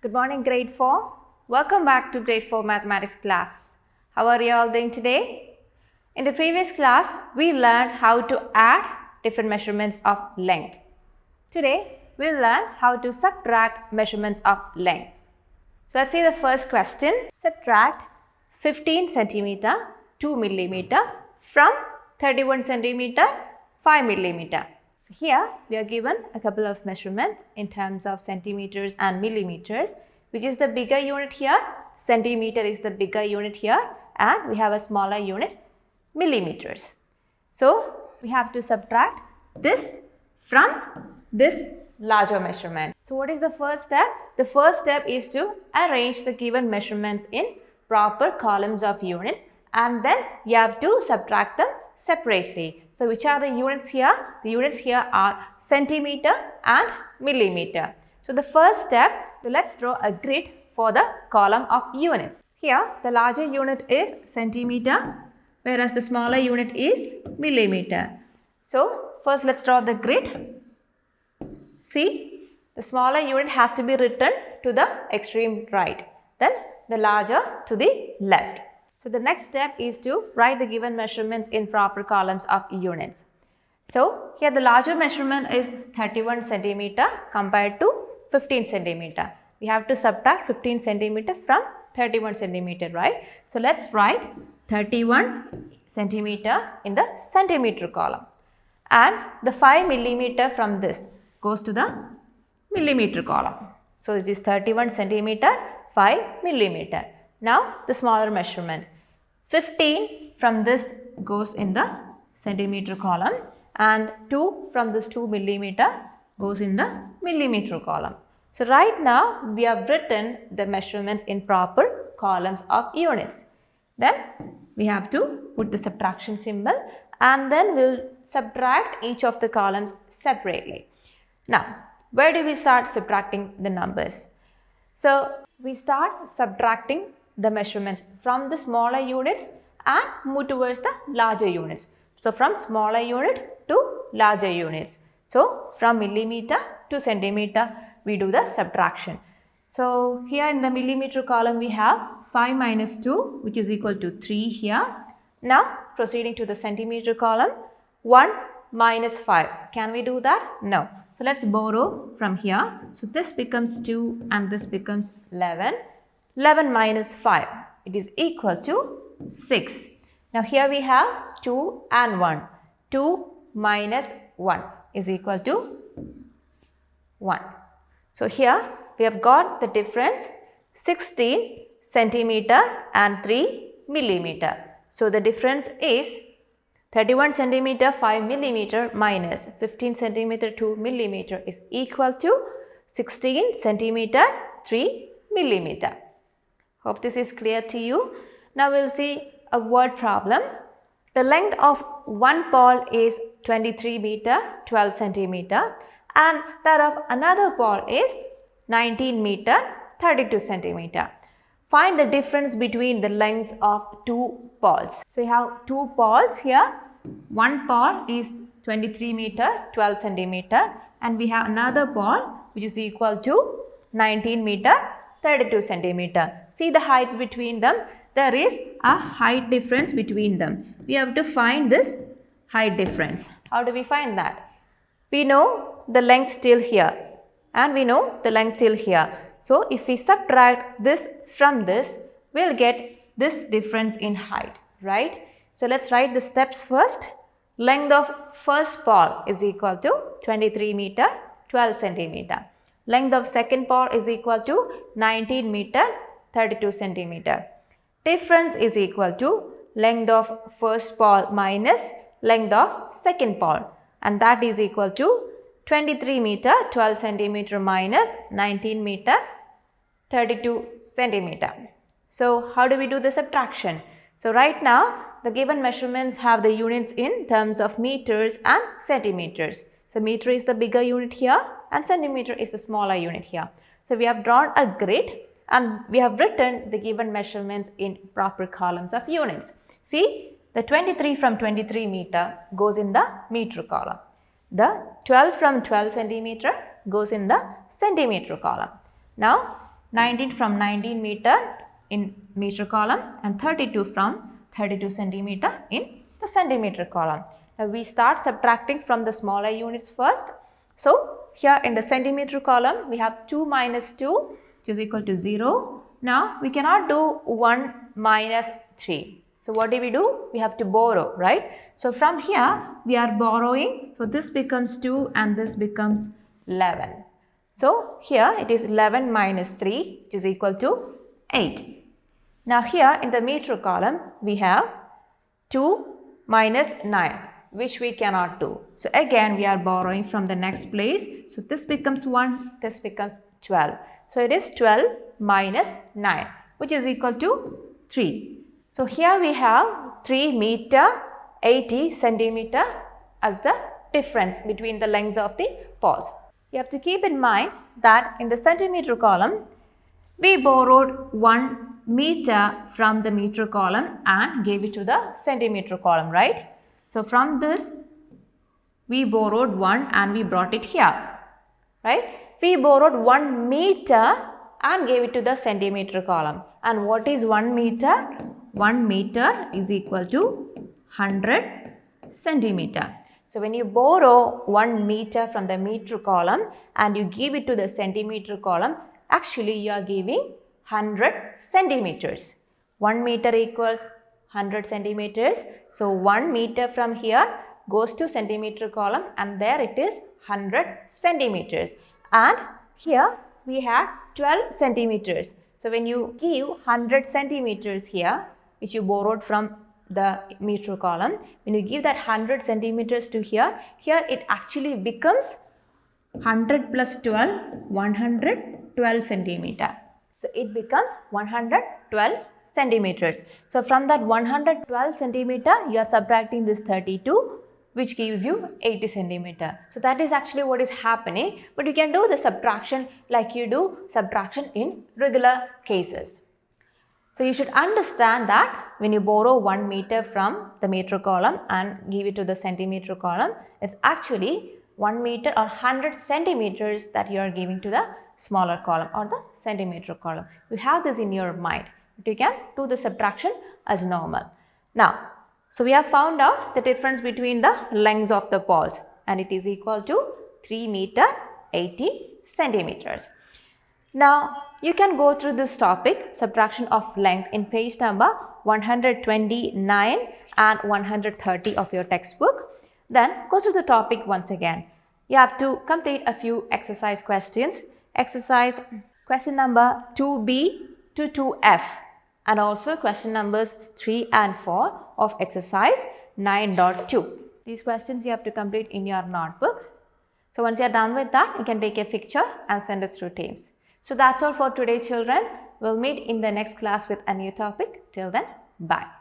Good morning, grade 4. Welcome back to grade 4 mathematics class. How are you all doing today? In the previous class, we learned how to add different measurements of length. Today, we'll learn how to subtract measurements of length. So let's see the first question. Subtract 15 centimeter 2 millimeter from 31 centimeter 5 millimeter. So here we are given a couple of measurements in terms of centimeters and millimeters. Which is the bigger unit here? Centimeter is the bigger unit here, and we have a smaller unit, millimeters. So we have to subtract this from this larger measurement. So what is the first step? The first step is to arrange the given measurements in proper columns of units, and then you have to subtract them separately. So which are the units here? The units here are centimeter and millimeter. So the first step, let's draw a grid for the column of units. Here the larger unit is centimeter, whereas the smaller unit is millimeter. So first let's draw the grid. See, the smaller unit has to be written to the extreme right, then the larger to the left. So the next step is to write the given measurements in proper columns of units. So here the larger measurement is 31 centimeter compared to 15 centimeter. We have to subtract 15 centimeter from 31 centimeter, right? So let's write 31 centimeter in the centimeter column. And the 5 millimeter from this goes to the millimeter column. So this is 31 centimeter, 5 millimeter. Now the smaller measurement. 15 from this goes in the centimeter column, and 2 from this 2 millimeter goes in the millimeter column. So right now we have written the measurements in proper columns of units. Then we have to put the subtraction symbol, and then we'll subtract each of the columns separately. Now, where do we start subtracting the numbers? So we start subtracting the measurements from the smaller units and move towards the larger units. So from smaller unit to larger units. So from millimeter to centimeter we do the subtraction. So here in the millimeter column we have 5 minus 2, which is equal to 3 here. Now proceeding to the centimeter column, 1 minus 5. Can we do that? No. So let's borrow from here. So this becomes 2 and this becomes 11. 11 minus 5, it is equal to 6. Now here we have 2 and 1. 2 minus 1 is equal to 1. So here we have got the difference 16 centimeter and 3 millimeter. So the difference is 31 centimeter 5 millimeter minus 15 centimeter 2 millimeter is equal to 16 centimeter 3 millimeter. Hope this is clear to you. Now we'll see a word problem. The length of one pole is 23 meter 12 centimeter and that of another pole is 19 meter 32 centimeter. Find the difference between the lengths of two poles. So you have two poles here. One pole is 23 meter 12 centimeter and we have another pole which is equal to 19 meter 32 centimeter. See the heights between them. There is a height difference between them. We have to find this height difference. How do we find that? We know the length till here and we know the length till here. So if we subtract this from this, we'll get this difference in height, right? So let's write the steps first. Length of first pole is equal to 23 meter 12 centimeter. Length of second pole is equal to 19 meter 32 centimeter. Difference is equal to length of first pole minus length of second pole, and that is equal to 23 meter 12 centimeter minus 19 meter 32 centimeter. So how do we do the subtraction? So right now the given measurements have the units in terms of meters and centimeters. So meter is the bigger unit here and centimeter is the smaller unit here. So we have drawn a grid and we have written the given measurements in proper columns of units. See, the 23 from 23 meter goes in the meter column. The 12 from 12 centimeter goes in the centimeter column. Now 19 from 19 meter in meter column and 32 from 32 centimeter in the centimeter column. Now we start subtracting from the smaller units first. So here in the centimeter column we have 2 minus 2 which is equal to 0. Now we cannot do 1 minus 3. So what do? We have to borrow, right? So from here we are borrowing. So this becomes 2 and this becomes 11. So here it is 11 minus 3 which is equal to 8. Now here in the meter column we have 2 minus 9 which we cannot do. So again we are borrowing from the next place. So this becomes 1, this becomes 12. So it is 12 minus 9 which is equal to 3. So here we have 3 meter 80 centimeter as the difference between the lengths of the poles. You have to keep in mind that in the centimeter column we borrowed 1 meter from the meter column and gave it to the centimeter column, right? So from this we borrowed 1 and we brought it here, right? We borrowed 1 meter and gave it to the centimeter column. And what is 1 meter? 1 meter is equal to 100 centimeter. So when you borrow 1 meter from the meter column and you give it to the centimeter column, actually you are giving 100 centimeters. 1 meter equals 100 centimeters. So 1 meter from here goes to centimeter column and there it is 100 centimeters. And here we had 12 centimeters. So when you give 100 centimeters here, which you borrowed from the meter column, when you give that 100 centimeters to here it actually becomes 100 plus 12, 112 centimeter. So it becomes 112 centimeters. So from that 112 centimeter, you are subtracting this 32, which gives you 80 centimeter. So that is actually what is happening, but you can do the subtraction like you do subtraction in regular cases. So you should understand that when you borrow 1 meter from the meter column and give it to the centimeter column, it's actually 1 meter or 100 centimeters that you are giving to the smaller column or the centimeter column. You have this in your mind, but you can do the subtraction as normal. Now, so we have found out the difference between the lengths of the poles and it is equal to 3 meter 80 centimeters. Now, you can go through this topic, subtraction of length, in page number 129 and 130 of your textbook. Then go through the topic once again. You have to complete a few exercise questions. Exercise question number 2B to 2F and also question numbers 3 and 4 of exercise 9.2. These questions you have to complete in your notebook. So once you are done with that, you can take a picture and send us through Teams. So that's all for today, children. We'll meet in the next class with a new topic. Till then, bye.